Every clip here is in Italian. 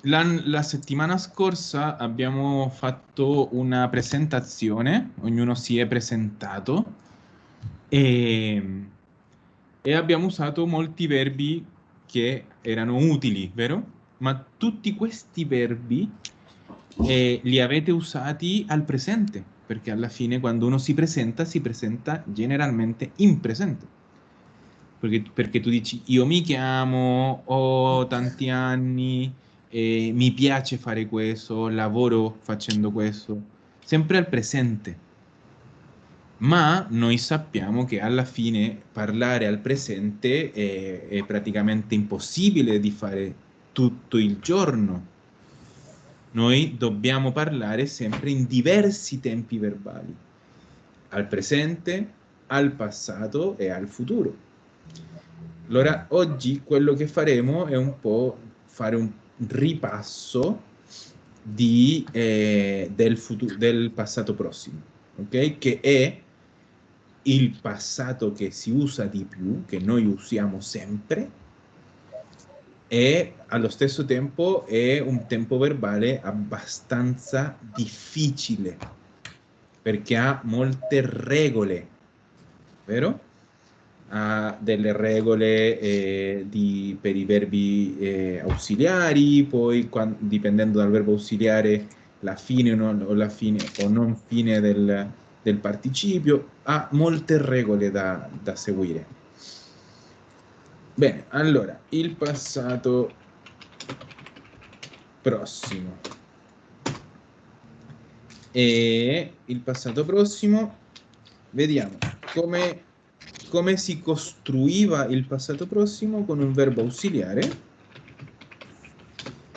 La settimana scorsa abbiamo fatto una presentazione, ognuno si è presentato e, e abbiamo usato molti verbi che erano utili, vero? Ma tutti questi verbi li avete usati al presente, perché alla fine quando uno si presenta generalmente in presente. Perché tu dici io mi chiamo, ho tanti anni, mi piace fare questo, lavoro facendo questo, sempre al presente. Ma noi sappiamo che alla fine parlare al presente è praticamente impossibile di fare tutto il giorno. Noi dobbiamo parlare sempre in diversi tempi verbali, al presente, al passato e al futuro. Allora, oggi quello che faremo è un po' fare un ripasso del passato prossimo, ok? Che è il passato che si usa di più, che noi usiamo sempre, e allo stesso tempo è un tempo verbale abbastanza difficile, perché ha molte regole, vero? Ha delle regole per i verbi ausiliari, poi dipendendo dal verbo ausiliare la fine o non fine del participio, ha molte regole da seguire. Bene, allora, il passato prossimo. E il passato prossimo, vediamo come si costruiva il passato prossimo con un verbo ausiliare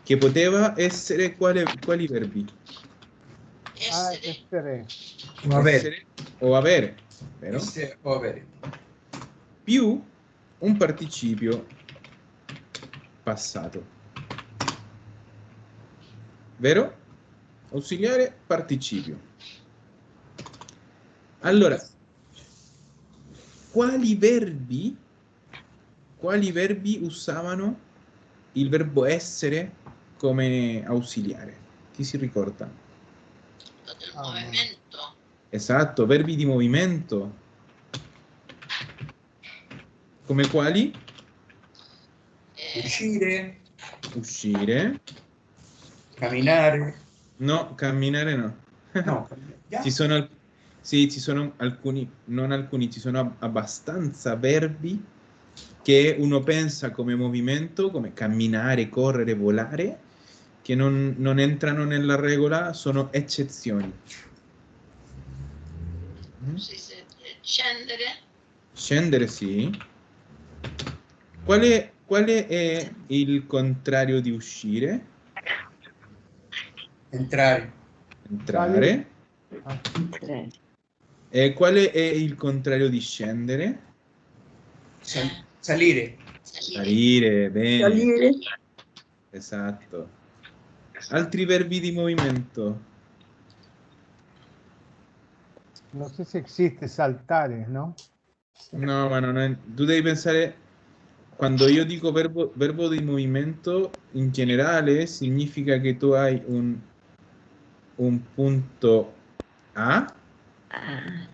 che poteva essere quali verbi? Essere. O avere. Essere o avere, vero? Essere o avere. Più un participio passato. Vero? Ausiliare, participio. Allora, quali verbi usavano il verbo essere come ausiliare? Chi si ricorda? Del movimento. Esatto, verbi di movimento. Come quali? Uscire, Uscire. camminare. No, camminare no. No, Ci sono, sì, ci sono alcuni, non alcuni, ci sono abbastanza verbi che uno pensa come movimento, come camminare, correre, volare, che non entrano nella regola, sono eccezioni. Scendere. Scendere, sì. Quale è il contrario di uscire? Entrare. Entrare. E quale è il contrario di scendere? Salire. Salire, bene. Salire. Esatto. Altri verbi di movimento? No sé si existe saltare, ¿no? No, ma non è... Tu devi pensare, quando io dico verbo di movimento, in generale significa che tu hai un punto A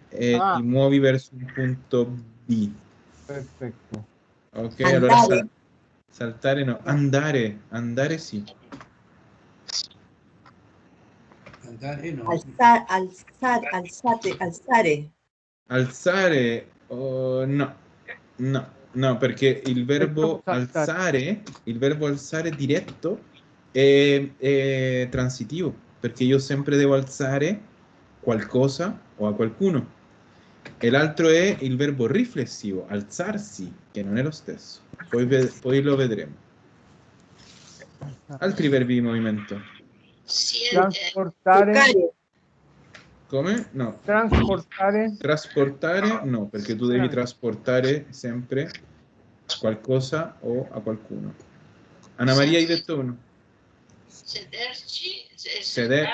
e ti muovi verso un punto B. Perfetto. Ok, Andare. allora saltare no, andare sì. Andare no. Alzare. Alzare, oh, no, perché il verbo alzare diretto è transitivo, perché io sempre devo alzare qualcosa o a qualcuno. E l'altro è il verbo riflessivo, alzarsi, che non è lo stesso. Poi lo vedremo. Altri verbi di movimento. Trasportare. Come? No. Trasportare. Trasportare no, perché tu devi trasportare sempre qualcosa o a qualcuno. Anna Maria, hai detto uno. Sederci.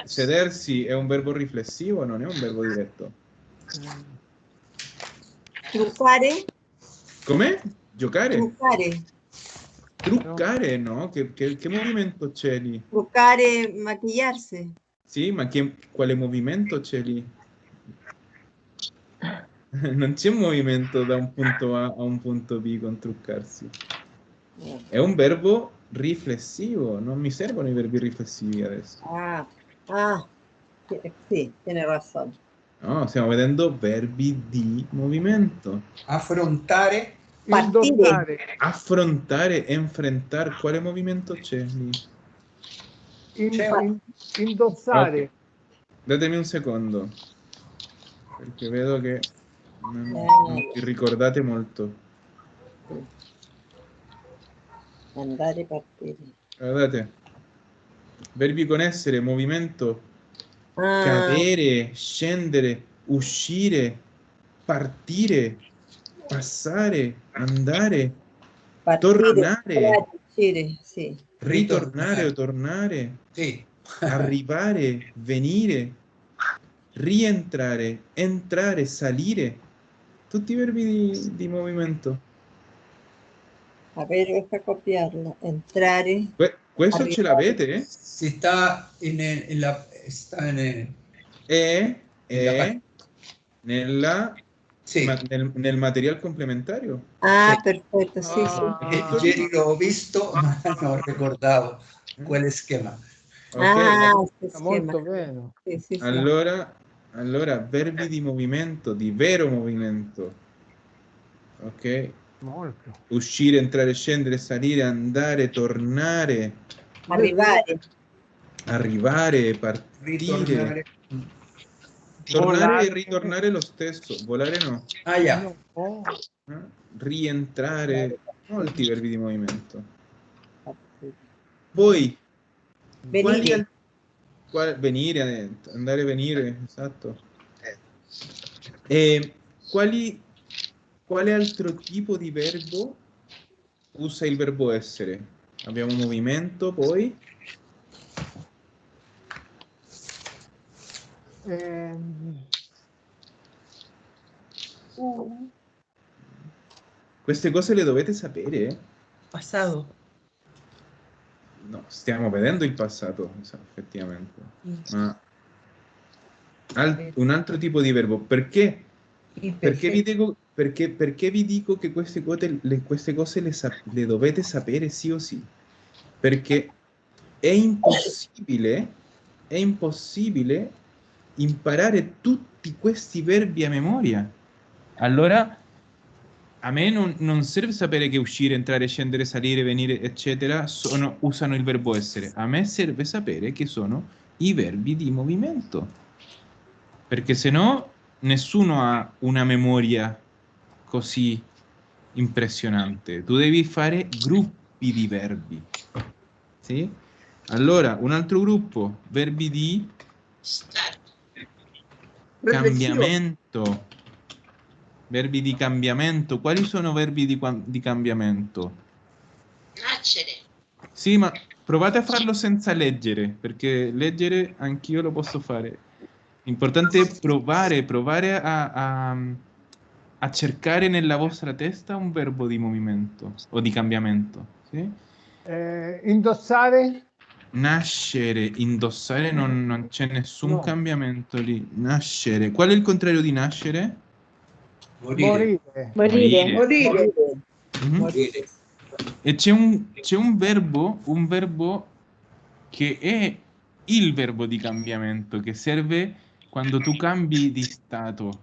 Sedersi è un verbo riflessivo, non è un verbo diretto. Giocare. Come? Giocare? Truccare, no? Che movimento c'è lì? Truccare, maquillarse. Sì, ma quale movimento c'è lì? Non c'è movimento da un punto A a un punto B con truccarsi. È un verbo riflessivo, non mi servono i verbi riflessivi adesso. Ah, ah, sì, tiene razón. No, stiamo vedendo verbi di movimento. Affrontare. Partire. Indossare. Affrontare, enfrentar, quale movimento c'è lì? Indossare. Datemi un secondo, perché vedo che non vi ricordate molto. Andare, partire. Guardate, verbi con essere, movimento, Ah, cadere, scendere, uscire, partire, passare, andare, partire. tornare, Uscire, sì. ritornare o tornare, Sì. arrivare, venire, rientrare, entrare, salire, tutti i verbi di movimento. A ver, deja copiarlo. Entrare. Questo ce l'avete? Si está está È en nella, sì. nel material complementario. Ah, perfetto, sì, sì. Ah, Ieri l'ho visto, ma non ricordavo quel schema. Ok, Ah, este está esquema. molto bene. Sí, sí, sí. allora, verbi di movimento, di vero movimento. Ok? Molto. Uscire, entrare, scendere, salire, andare, tornare, Arrivare. arrivare, partire, Ritornare. tornare Volare. e ritornare lo stesso, volare no. Ah, ya. No. Rientrare, molti verbi di movimento. Partire. Poi, Venire. venire, andare e venire, esatto. E quale altro tipo di verbo usa il verbo essere? Abbiamo movimento, poi queste cose le dovete sapere? Pasado. No, stiamo vedendo il passato, effettivamente. Ma un altro tipo di verbo, perché? Perché vi dico che queste cose le dovete sapere sì o sì? Perché è impossibile imparare tutti questi verbi a memoria. Allora, a me non serve sapere che uscire, entrare, scendere, salire, venire, eccetera, usano il verbo essere. A me serve sapere che sono i verbi di movimento. Perché se no nessuno ha una memoria così impressionante. Tu devi fare gruppi di verbi. Sì? Allora, un altro gruppo, verbi di Stare. cambiamento. Verbi di cambiamento. Quali sono verbi di cambiamento? Nascere. Sì, ma provate a farlo senza leggere, perché leggere anch'io lo posso fare. L'importante è provare a cercare nella vostra testa un verbo di movimento o di cambiamento. Sì? Indossare. Nascere, indossare, non c'è nessun No. cambiamento lì. Nascere. Qual è il contrario di nascere? Morire. Morire. Morire. Mhm. Morire. E c'è un verbo che è il verbo di cambiamento, che serve quando tu cambi di stato,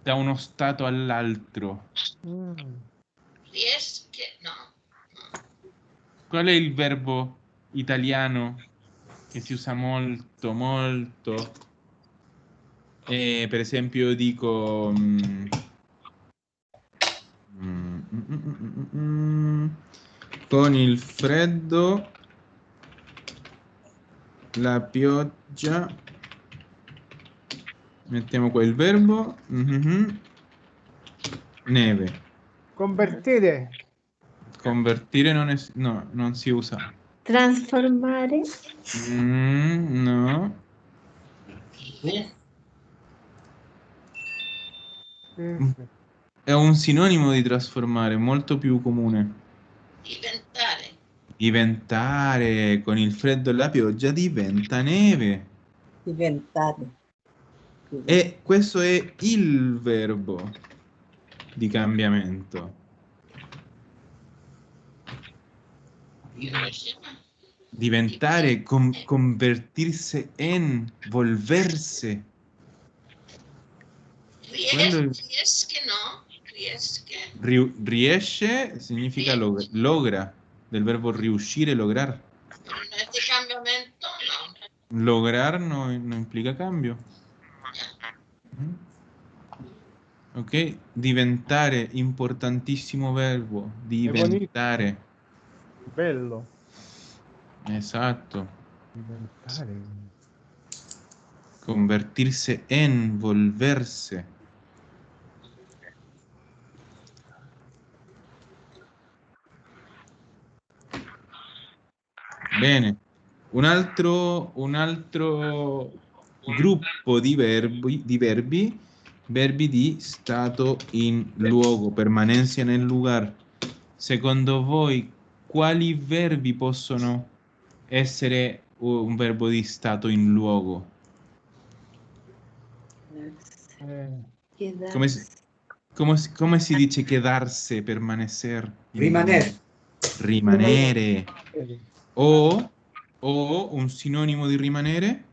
da uno stato all'altro. Riesche. No. Qual è il verbo italiano che si usa molto, molto? Per esempio, io dico... con il freddo, la pioggia, mettiamo qua il verbo, neve. Convertire. Convertire non si usa. Trasformare. No. È un sinonimo di trasformare, molto più comune. Diventare. Diventare, con il freddo e la pioggia diventa neve. Diventare. E questo è il verbo di cambiamento. Diventare, convertirsi in, volverse. Quando Riesche, no? Riesche. riesce significa logra, del verbo riuscire, lograr. Non è di cambiamento, no. Lograr no implica cambio. Mm. Ok, diventare, importantissimo verbo, diventare. Bello. Esatto. Diventare. Convertirse en, volverse. Bene. Un altro gruppo di verbi di stato in luogo, permanenza nel lugar. Secondo voi, quali verbi possono essere un verbo di stato in luogo? Come si dice quedarse, permanecer? Rimanere. Rimanere. O un sinonimo di rimanere?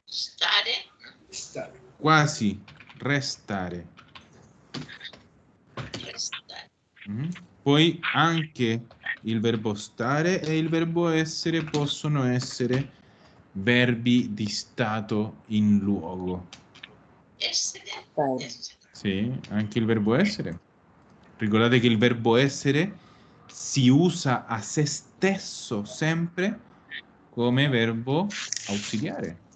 Stare. Stare. Quasi, restare. Restare. Poi anche il verbo stare e il verbo essere possono essere verbi di stato in luogo. Essere. Sì, anche il verbo essere. Ricordate che il verbo essere si usa a se stesso sempre come verbo ausiliare.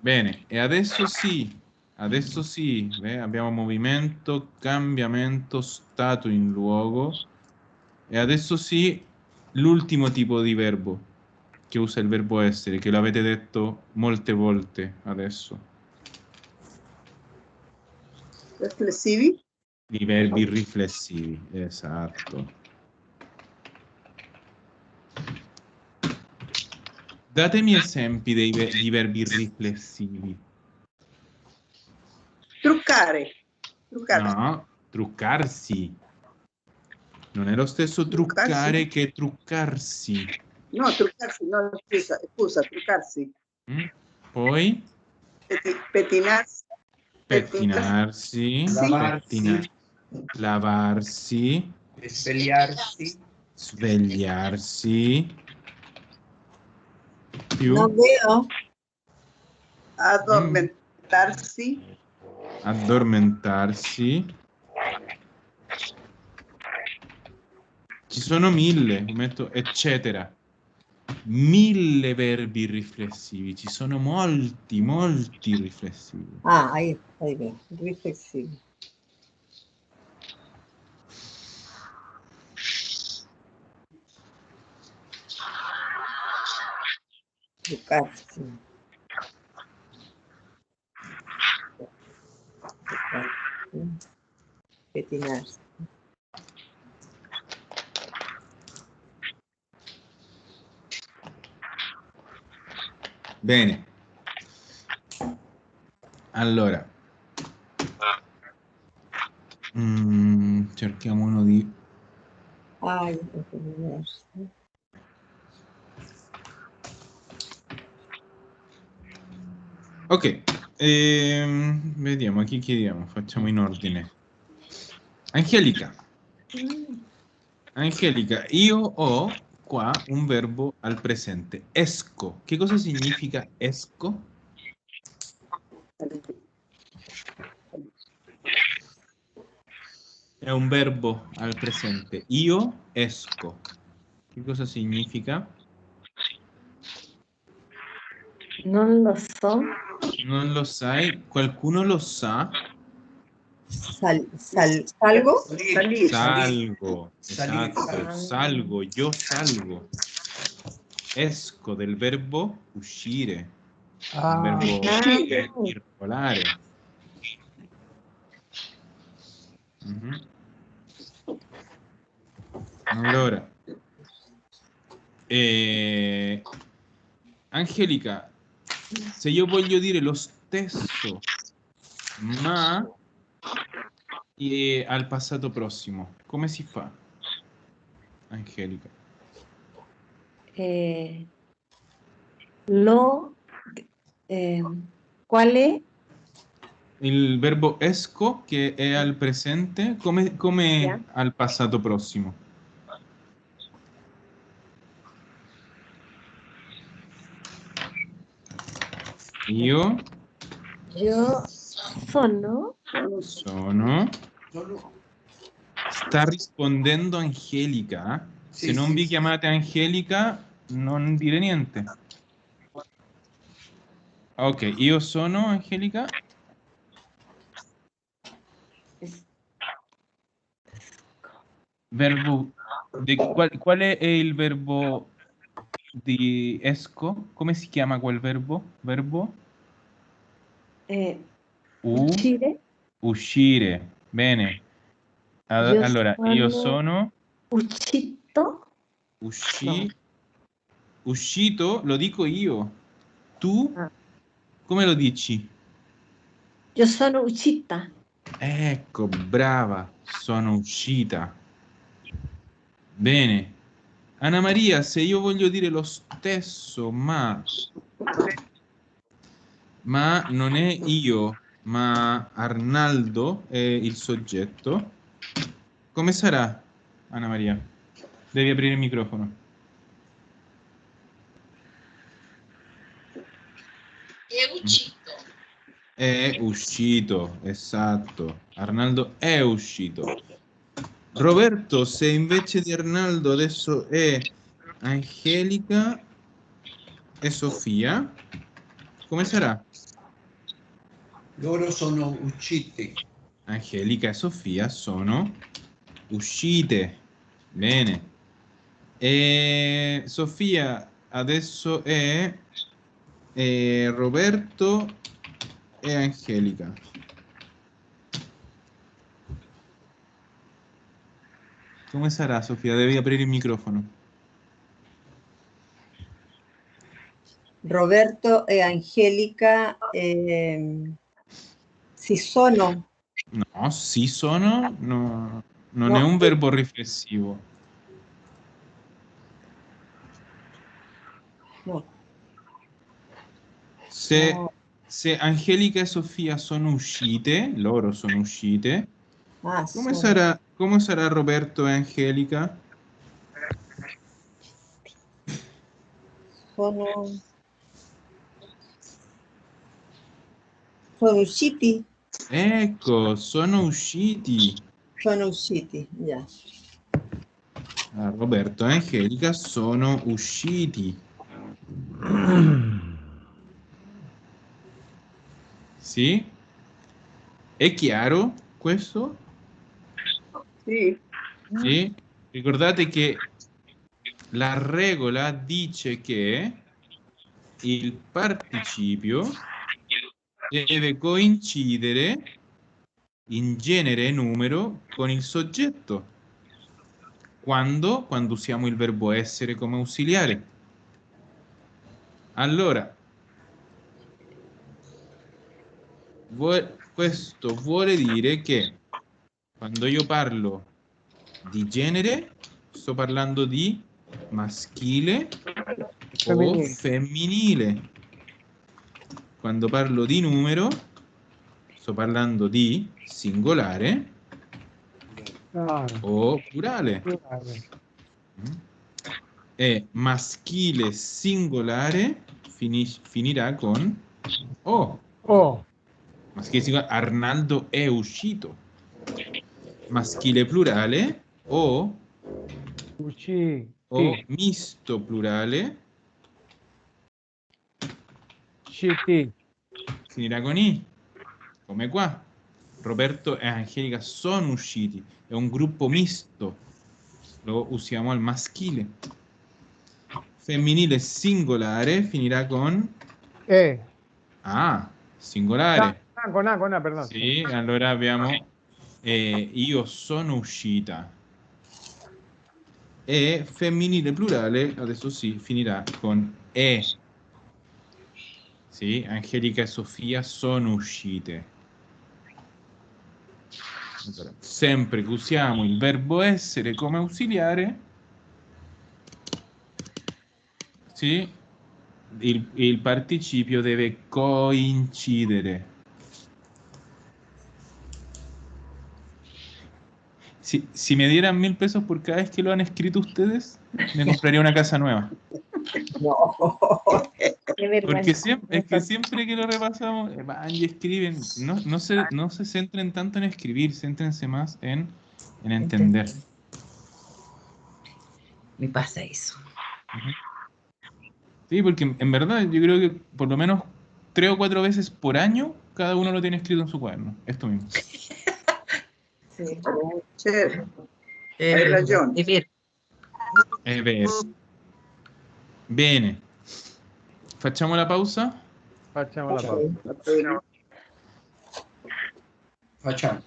Bene, e adesso sì, abbiamo movimento, cambiamento, stato in luogo, e adesso sì, l'ultimo tipo di verbo che usa il verbo essere, che l'avete detto molte volte adesso. Riflessivi? I verbi riflessivi, esatto. Datemi esempi di verbi riflessivi. Truccare. Truccarsi. No, truccarsi. Non è lo stesso truccare che truccarsi. No, truccarsi, no, scusa, truccarsi. Poi? Pettinarsi. Pettinarsi. Lavarsi. Lavarsi. Svegliarsi. Svegliarsi. Più? Non veo. Addormentarsi. Addormentarsi. Ci sono 1000, metto eccetera. 1000 verbi riflessivi, ci sono molti riflessivi. Ah, ahí bien, riflessivi. Truccarsi. Pettinarsi. Bene. Allora. Cerchiamo uno di... Ok. Vediamo a chi chiediamo. Facciamo in ordine. Angelica. Angelica, io ho qua un verbo al presente. Esco. Che cosa significa esco? È un verbo al presente. Io esco. Che cosa significa? Non lo so. Non lo sai? Qualcuno lo sa? salgo. Salir. Salgo. Salir. Esatto. Salgo. Io salgo. Esco del verbo uscire. Un verbo che è irregolare. Mhm. Allora, Angelica, se io voglio dire lo stesso, ma al passato prossimo, come si fa, Angelica? Quale? Il verbo esco che è al presente, come Yeah. al passato prossimo? Io Sono. sono. Sta rispondendo Angelica. Se non vi chiamate Angelica, non dire niente. Ok, io sono Angelica. Verbo. Qual è il verbo di esco? Come si chiama quel verbo? Verbo? Uscire. Uscire. Bene. Allora, io sono Uscito. uscito, lo dico io. Tu come lo dici? Io sono uscita. Ecco, brava, sono uscita. Bene. Anna Maria, se io voglio dire lo stesso, ma non è io, ma Arnaldo è il soggetto, come sarà, Anna Maria? Devi aprire il microfono. È uscito. È uscito, esatto. Arnaldo è uscito. Roberto, se invece di Arnaldo adesso è Angelica e Sofia, come sarà? Loro sono usciti. Angelica e Sofia sono uscite. Bene. E Sofia adesso è Roberto e Angelica. Come sarà, Sofia? Devi aprire il microfono. Roberto e Angelica si sono. No, sì sono, no, non No. è un verbo riflessivo. No. Se Angelica e Sofia sono uscite, loro sono uscite, come sarà Roberto e Angelica? Sono usciti. Ecco, sono usciti. Sono usciti, già. Roberto e Angelica sono usciti. Sì? È chiaro questo? Sì. Sì? Ricordate che la regola dice che il participio deve coincidere in genere e numero con il soggetto. Quando usiamo il verbo essere come ausiliare. Allora, questo vuole dire che quando io parlo di genere, sto parlando di maschile o femminile. Quando parlo di numero, sto parlando di singolare o plurale. E maschile singolare finirà con O. Maschile singolare, Arnaldo è uscito. Maschile plurale o misto plurale finirà con I, come qua. Roberto e Angelica sono usciti. È un gruppo misto. Lo usiamo al maschile. Femminile singolare finirà con... Ah, singolare. Con A, perdón. Sì, allora abbiamo io sono uscita. E femminile plurale, adesso sì, finirà con E. Sì, Angelica e Sofia sono uscite. Allora, sempre che usiamo il verbo essere come ausiliare, sì, il participio deve coincidere. Si me dieran 1.000 pesos por cada vez que lo han escrito ustedes, me compraría una casa nueva. No. Qué vergüenza. Porque siempre, es que siempre que lo repasamos, van y escriben. No se centren tanto en escribir, céntrense más en entender. Me pasa eso. Sí, porque en verdad yo creo que por lo menos 3 o 4 veces por año cada uno lo tiene escrito en su cuaderno. Esto mismo. Sí. Chévere. Hai ragione. È vero. È vero. Bene. Facciamo la pausa? Facciamo la pausa. Va bene. Facciamo.